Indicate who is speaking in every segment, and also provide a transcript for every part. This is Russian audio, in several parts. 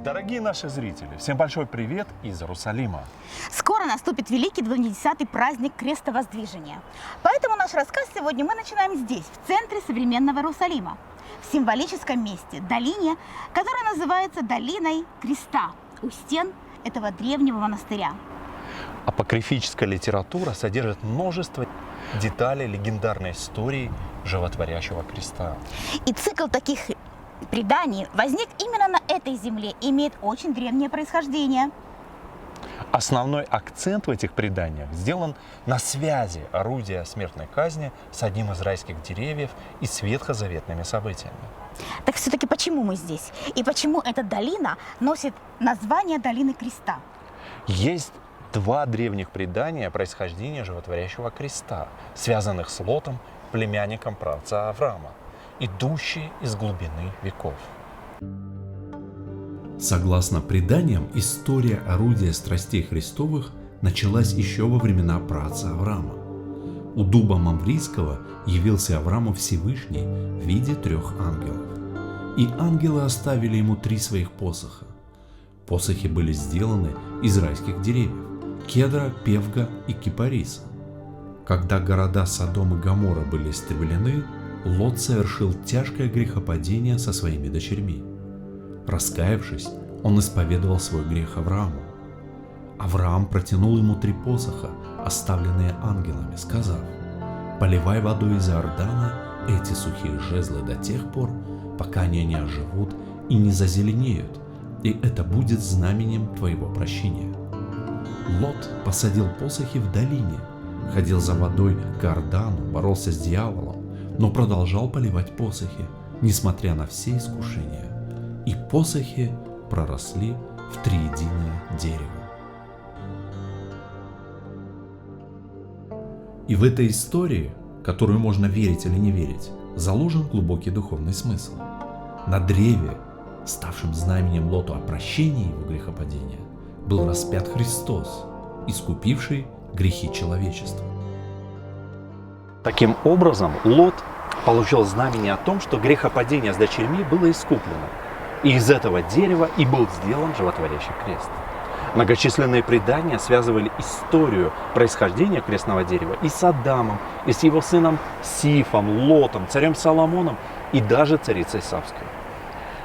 Speaker 1: Дорогие наши зрители, всем большой привет из Иерусалима.
Speaker 2: Скоро наступит великий 20-й праздник Крестовоздвижения. Поэтому наш рассказ сегодня мы начинаем здесь, в центре современного Иерусалима, в символическом месте, долине, которая называется Долиной Креста, у стен этого древнего монастыря.
Speaker 1: Апокрифическая литература содержит множество деталей легендарной истории животворящего креста.
Speaker 2: И цикл таких преданий возник именно на этой земле и имеет очень древнее происхождение.
Speaker 1: Основной акцент в этих преданиях сделан на связи орудия смертной казни с одним из райских деревьев и с ветхозаветными событиями.
Speaker 2: Так все-таки почему мы здесь? И почему эта долина носит название Долины Креста?
Speaker 1: Есть два древних предания происхождения животворящего креста, связанных с Лотом, племянником праотца Авраама, идущие из глубины веков.
Speaker 3: Согласно преданиям, история орудия страстей Христовых началась еще во времена праотца Авраама. У дуба Мамврийского явился Аврааму Всевышний в виде 3 ангелов. И ангелы оставили ему 3 своих посоха. Посохи были сделаны из райских деревьев – кедра, певга и кипариса. Когда города Содом и Гоморра были истреблены, Лот совершил тяжкое грехопадение со своими дочерьми. Раскаявшись, он исповедовал свой грех Аврааму. Авраам протянул ему 3 посоха, оставленные ангелами, сказав: «Поливай водой из Иордана эти сухие жезлы до тех пор, пока они не оживут и не зазеленеют, и это будет знаменем твоего прощения». Лот посадил посохи в долине, ходил за водой к Иордану, боролся с дьяволом, но продолжал поливать посохи, несмотря на все искушения. И посохи проросли в триединое дерево. И в этой истории, которую можно верить или не верить, заложен глубокий духовный смысл. На древе, ставшем знаменем Лоту о прощении его грехопадения, был распят Христос, искупивший грехи человечества.
Speaker 1: Таким образом, Лот получил знамение о том, что грехопадение с дочерьми было искуплено. И из этого дерева и был сделан животворящий крест. Многочисленные предания связывали историю происхождения крестного дерева и с Адамом, и с его сыном Сифом, Лотом, царем Соломоном и даже царицей Савской.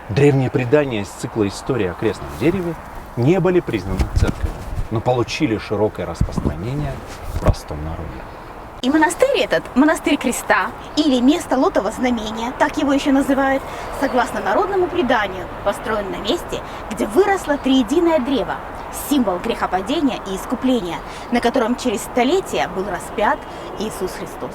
Speaker 1: Древние предания из цикла истории о крестном дереве не были признаны церковью, но получили широкое распространение в простом народе.
Speaker 2: И монастырь этот, монастырь Креста, или место Лотова знамения, так его еще называют, согласно народному преданию, построен на месте, где выросло триединое древо, символ грехопадения и искупления, на котором через столетия был распят Иисус Христос.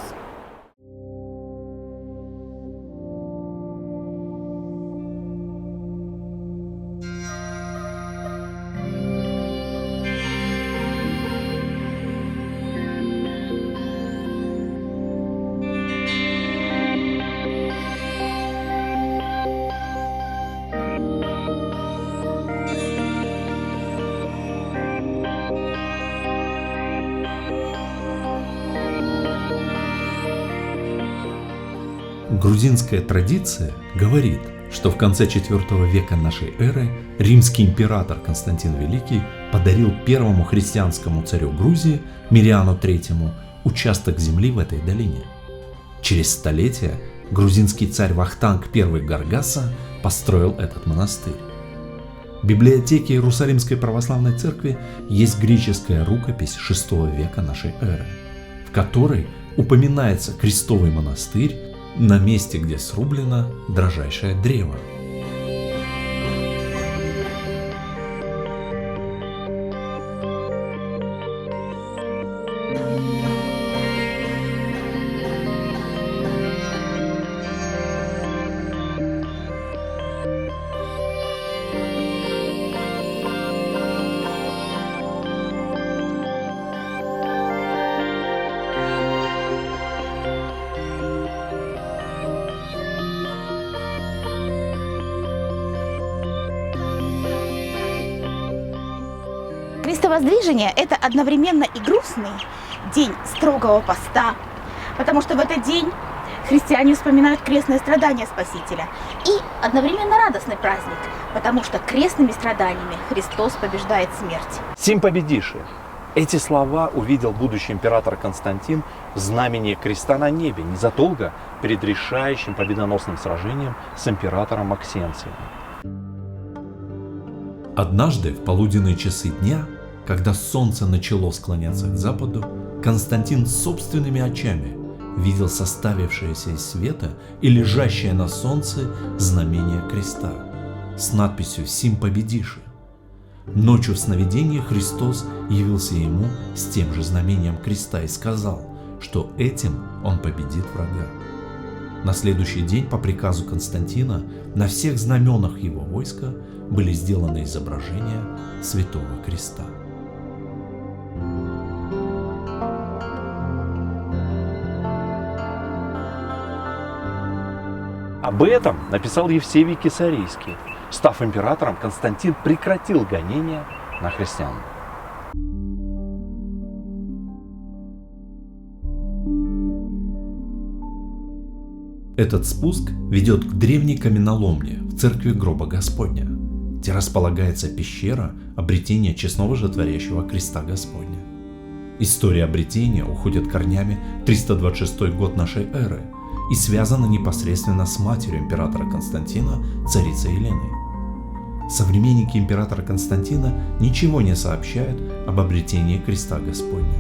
Speaker 3: Грузинская традиция говорит, что в конце IV века нашей эры римский император Константин Великий подарил первому христианскому царю Грузии, Мириану III, участок земли в этой долине. Через столетия грузинский царь Вахтанг I Гаргаса построил этот монастырь. В библиотеке Иерусалимской православной церкви есть греческая рукопись VI века нашей эры, в которой упоминается крестовый монастырь на месте, где срублено дрожайшее древо.
Speaker 2: Крестовоздвижение – это одновременно и грустный день строгого поста, потому что в этот день христиане вспоминают крестное страдание Спасителя, и одновременно радостный праздник, потому что крестными страданиями Христос побеждает смерть.
Speaker 1: «Сим победиши». Эти слова увидел будущий император Константин в знамении креста на небе незадолго перед решающим победоносным сражением с императором Максенцием.
Speaker 3: Однажды в полуденные часы дня, когда солнце начало склоняться к западу, Константин собственными очами видел составившееся из света и лежащее на солнце знамение креста с надписью «Сим победиши». Ночью в сновидении Христос явился ему с тем же знамением креста и сказал, что этим он победит врага. На следующий день по приказу Константина на всех знаменах его войска были сделаны изображения Святого Креста.
Speaker 1: Об этом написал Евсевий Кесарийский. Став императором, Константин прекратил гонения на христиан.
Speaker 3: Этот спуск ведет к древней каменоломне в церкви Гроба Господня, где располагается пещера обретения честного животворящего креста Господня. История обретения уходит корнями в 326 год нашей эры и связана непосредственно с матерью императора Константина, царицей Еленой. Современники императора Константина ничего не сообщают об обретении креста Господня.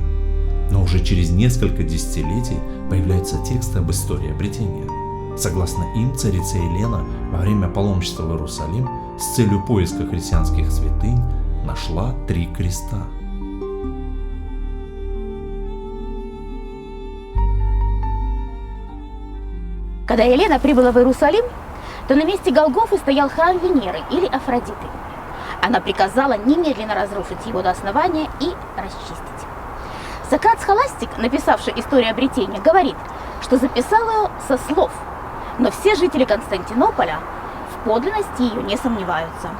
Speaker 3: Но уже через несколько десятилетий появляются тексты об истории обретения. Согласно им, царица Елена во время паломничества в Иерусалим с целью поиска христианских святынь нашла 3 креста.
Speaker 2: Когда Елена прибыла в Иерусалим, то на месте Голгофы стоял храм Венеры или Афродиты. Она приказала немедленно разрушить его до основания и расчистить. Сократ Схоластик, написавший историю обретения, говорит, что записал ее со слов, но все жители Константинополя в подлинности ее не сомневаются.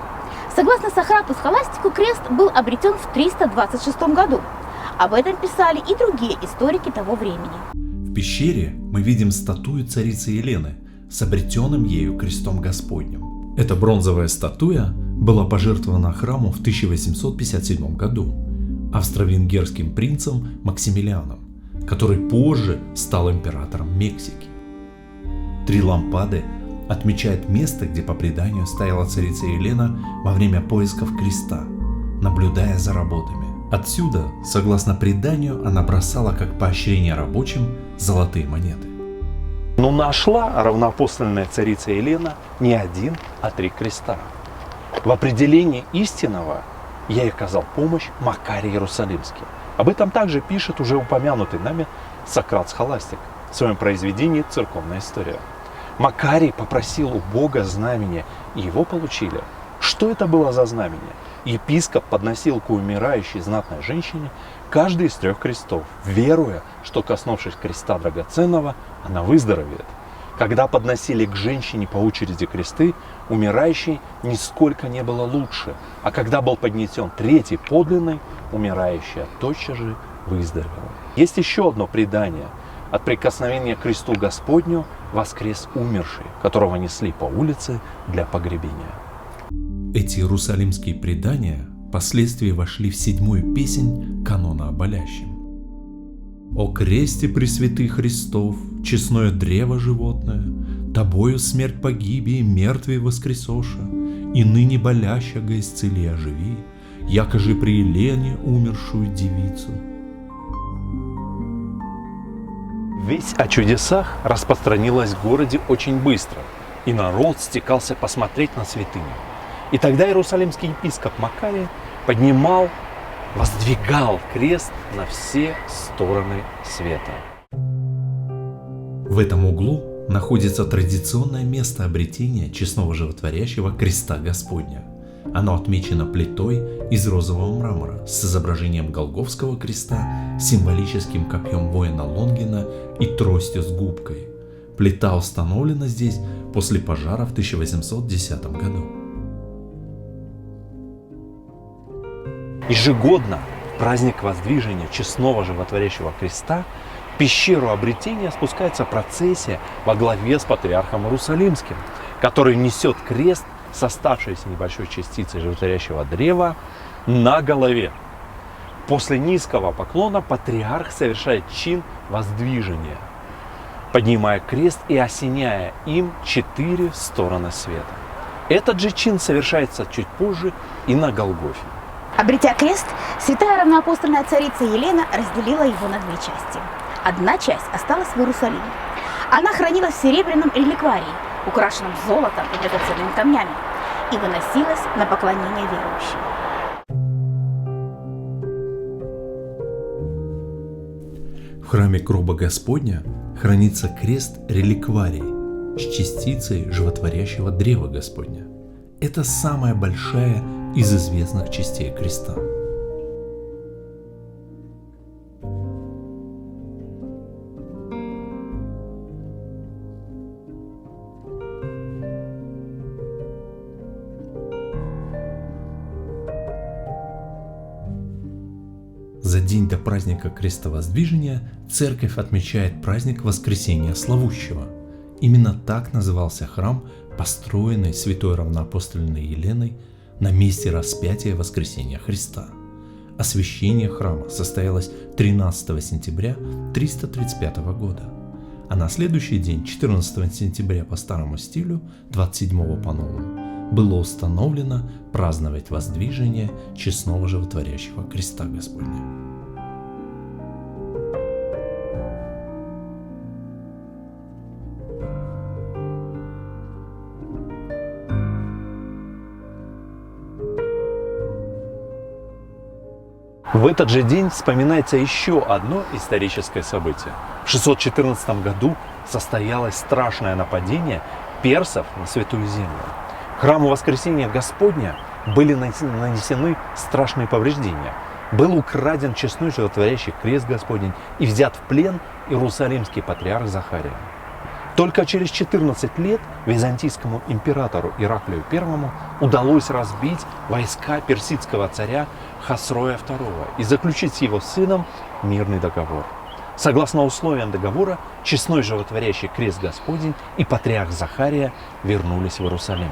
Speaker 2: Согласно Сократу Схоластику, крест был обретен в 326 году. Об этом писали и другие историки того времени.
Speaker 3: В пещере мы видим статую царицы Елены с обретенным ею крестом Господним. Эта бронзовая статуя была пожертвована храму в 1857 году австро-венгерским принцем Максимилианом, который позже стал императором Мексики. 3 лампады отмечают место, где по преданию стояла царица Елена во время поисков креста, наблюдая за работами. Отсюда, согласно преданию, она бросала как поощрение рабочим золотые монеты.
Speaker 1: Но нашла равноапостольная царица Елена не 1, а 3 креста. В определении истинного ей оказал помощь Макарий Иерусалимский. Об этом также пишет уже упомянутый нами Сократ Схоластик в своем произведении «Церковная история». Макарий попросил у Бога знамения, и его получили. Что это было за знамение? Епископ подносил к умирающей знатной женщине каждый из 3 крестов, веруя, что, коснувшись креста драгоценного, она выздоровеет. Когда подносили к женщине по очереди кресты, умирающей нисколько не было лучше, а когда был поднесен 3-й подлинный, умирающая тотчас же выздоровела. Есть еще одно предание. От прикосновения к кресту Господню воскрес умерший, которого несли по улице для погребения.
Speaker 3: Эти иерусалимские предания впоследствии вошли в 7-ю песнь канона о болящем. «О кресте пресвятый Христов, честное древо животное, тобою смерть погиби и мертвей воскресоша, и ныне болящего исцели оживи, якоже при Елене умершую девицу».
Speaker 1: Весть о чудесах распространилась в городе очень быстро, и народ стекался посмотреть на святыню. И тогда иерусалимский епископ Макарий воздвигал крест на все стороны света.
Speaker 3: В этом углу находится традиционное место обретения честного животворящего креста Господня. Оно отмечено плитой из розового мрамора с изображением Голгофского креста, символическим копьем воина Лонгина и тростью с губкой. Плита установлена здесь после пожара в 1810 году.
Speaker 1: Ежегодно в праздник воздвижения честного животворящего креста в пещеру обретения спускается процессия во главе с патриархом Иерусалимским, который несет крест с оставшейся небольшой частицей животворящего древа на голове. После низкого поклона патриарх совершает чин воздвижения, поднимая крест и осеняя им 4 стороны света. Этот же чин совершается чуть позже и на Голгофе.
Speaker 2: Обретя крест, святая равноапостольная царица Елена разделила его на 2 части. Одна часть осталась в Иерусалиме. Она хранилась в серебряном реликварии, украшенном золотом и драгоценными камнями, и выносилась на поклонение верующим.
Speaker 3: В храме гроба Господня хранится крест-реликварий с частицей животворящего древа Господня. Это самая большая из известных частей креста. За день до праздника Крестовоздвижения церковь отмечает праздник Воскресения Славущего. Именно так назывался храм, построенный святой равноапостольной Еленой на месте распятия Воскресения Христа. Освящение храма состоялось 13 сентября 335 года, а на следующий день, 14 сентября по старому стилю, 27 по новому, было установлено праздновать воздвижение честного животворящего креста Господня.
Speaker 1: В этот же день вспоминается еще одно историческое событие. В 614 году состоялось страшное нападение персов на Святую Землю. Храму Воскресения Господня были нанесены страшные повреждения. Был украден честной животворящий крест Господень и взят в плен иерусалимский патриарх Захария. Только через 14 лет византийскому императору Ираклию I удалось разбить войска персидского царя Хосроя II и заключить с его сыном мирный договор. Согласно условиям договора, честной животворящий крест Господень и патриарх Захария вернулись в Иерусалим.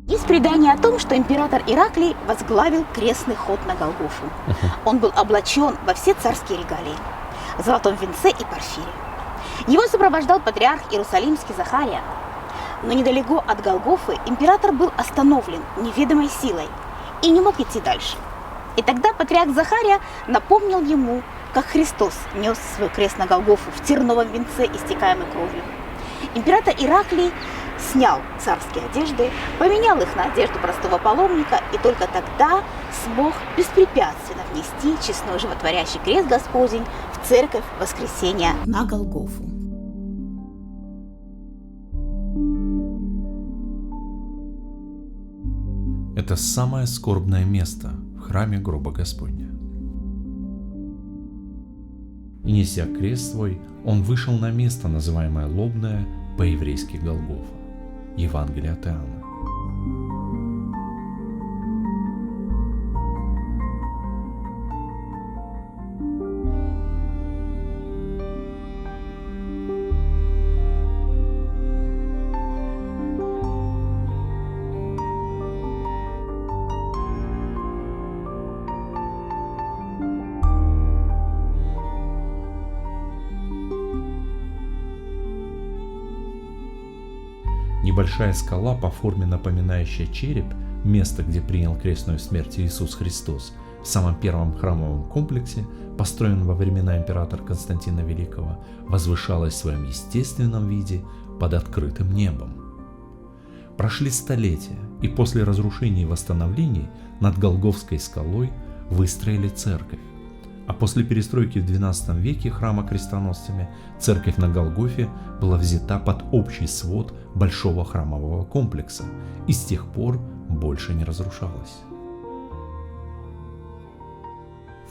Speaker 2: Есть предание о том, что император Ираклий возглавил крестный ход на Голгофу. Он был облачен во все царские регалии, в золотом венце и парфире. Его сопровождал патриарх Иерусалимский Захария. Но недалеко от Голгофы император был остановлен неведомой силой и не мог идти дальше. И тогда патриарх Захария напомнил ему, как Христос нес свой крест на Голгофу в терновом венце, истекаемый кровью. Император Ираклий снял царские одежды, поменял их на одежду простого паломника и только тогда смог беспрепятственно внести честной животворящий крест Господень в церковь Воскресения на Голгофу.
Speaker 3: Это самое скорбное место в храме гроба Господня. И неся крест свой, он вышел на место, называемое Лобное, по-еврейски Голгофа. Евангелие от Иоанна. Небольшая скала, по форме напоминающая череп, место, где принял крестную смерть Иисус Христос, в самом первом храмовом комплексе, построенном во времена императора Константина Великого, возвышалась в своем естественном виде под открытым небом. Прошли столетия, и после разрушений и восстановлений над Голгофской скалой выстроили церковь. А после перестройки в XII веке храма крестоносцами церковь на Голгофе была взята под общий свод большого храмового комплекса и с тех пор больше не разрушалась.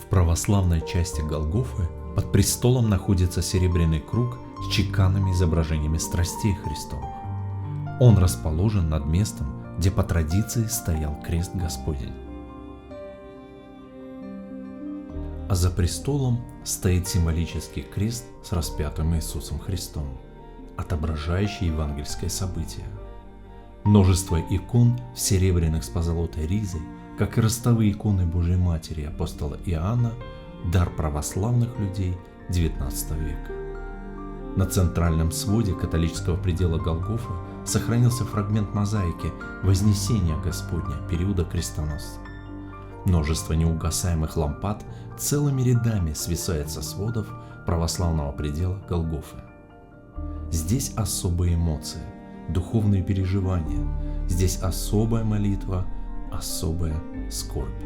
Speaker 3: В православной части Голгофы под престолом находится серебряный круг с чеканными изображениями страстей Христовых. Он расположен над местом, где по традиции стоял крест Господень. А за престолом стоит символический крест с распятым Иисусом Христом, отображающий евангельское событие. Множество икон в серебряных с позолотой ризой, как и ростовые иконы Божьей Матери и апостола Иоанна, дар православных людей XIX века. На центральном своде католического предела Голгофа сохранился фрагмент мозаики Вознесения Господня периода крестоносца. Множество неугасаемых лампад целыми рядами свисает со сводов православного предела Голгофы. Здесь особые эмоции, духовные переживания, здесь особая молитва, особая скорбь.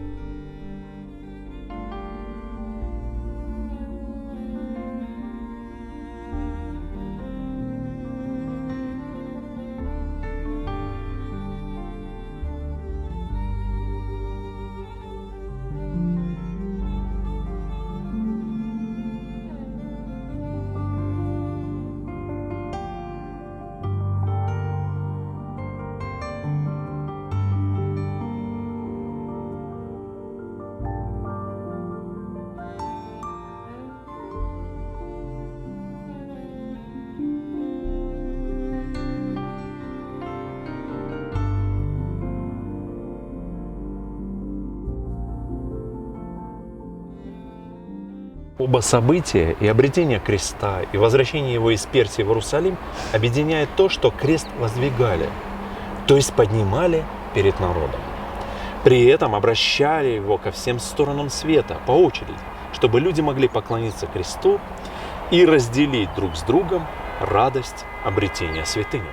Speaker 1: Оба события, и обретение креста, и возвращение его из Персии в Иерусалим, объединяет то, что крест воздвигали, то есть поднимали перед народом. При этом обращали его ко всем сторонам света по очереди, чтобы люди могли поклониться кресту и разделить друг с другом радость обретения святыни.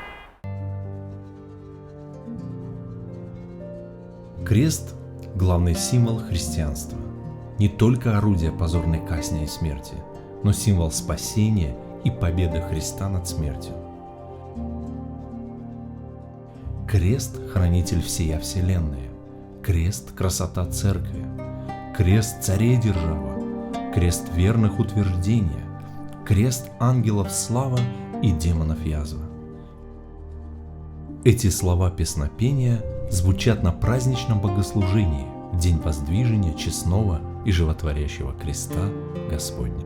Speaker 3: Крест – главный символ христианства. Не только орудие позорной казни и смерти, но символ спасения и победы Христа над смертью. Крест – хранитель всея вселенной. Крест – красота церкви. Крест – царей держава. Крест верных утверждения. Крест ангелов слава и демонов язва. Эти слова песнопения звучат на праздничном богослужении в день воздвижения честного и животворящего креста Господня.